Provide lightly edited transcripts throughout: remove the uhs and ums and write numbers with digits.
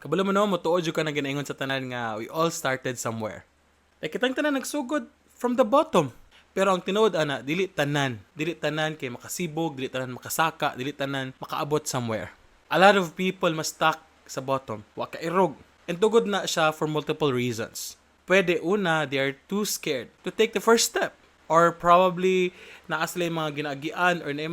Kabalo mo no, motuod jud ka na ginaingon sa tanan nga we all started somewhere. Like kitang tanan nagsugod from the bottom. Pero ang tinuod ana, dili tanan kay makasibog, dili tanan makasaka, dili tanan makaabot somewhere. A lot of people mas stuck sa bottom, wa ka irog. And tugod na siya for multiple reasons. Pwede una, they are too scared to take the first step. Or probably naa sila yung mga ginaagian or na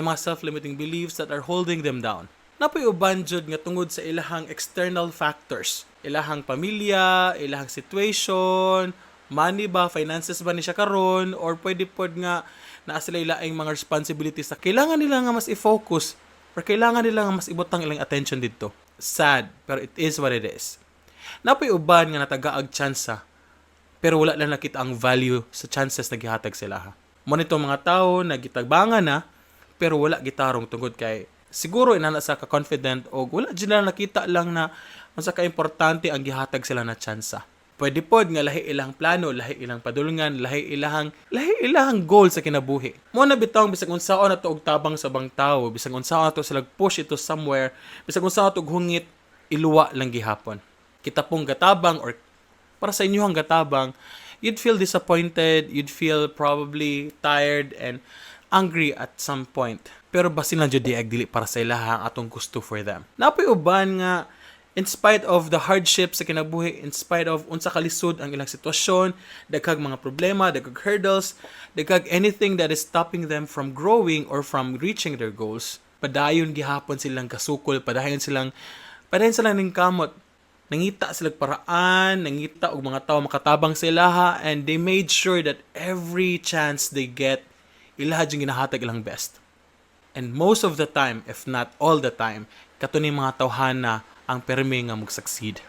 mga self-limiting beliefs that are holding them down. Napoy uban jud nga tungod sa ilahang external factors. Ilahang pamilya, ilahang situation, money ba, finances ba ni siya karon, or pwede pod nga naa sila ilaing mga responsibilities na kailangan nila nga mas i-focus or kailangan nila nga mas ibutang ilang attention dito. Sad, pero it is what it is. Napoy uban nga natagaag tsansa pero wala lang nakita ang value sa chances na gihatag sila ha. Mo nito mga tao na gitagbangan na pero wala gitarong tungod kay siguro inana sa ka-confident o wala dyan lang nakita lang na unsa ka importante ang gihatag sila na tsansa. Pwede pod nga lahi ilang plano, lahi ilang padulungan, lahi ilang goal sa kinabuhi. Mo na bitaw bisag unsaon na to og tabang sa bang tao, bisag unsaon na to sila push ito somewhere, bisag unsaon to hungit iluwa lang gihapon. Kita pong gatabang or para sa inyo ang gatabang, you'd feel disappointed, you'd feel probably tired and angry at some point. Pero basin lang jud diag dili para sa ilaha ang atong gusto for them. Napoy uban nga in spite of the hardships sa kinabuhi, in spite of unsa kalisod ang ilang sitwasyon, daghang mga problema, daghang hurdles, daghang anything that is stopping them from growing or from reaching their goals, padayon gihapon silang kasukol, padayon silang ning kamot. Nangita sila paraan, nangita og mga tao makatabang sa ilaha, and they made sure that every chance they get, ilaha yung ginahatag ilang best. And most of the time, if not all the time, kato ni mga tawhana ang permi nga mag-succeed.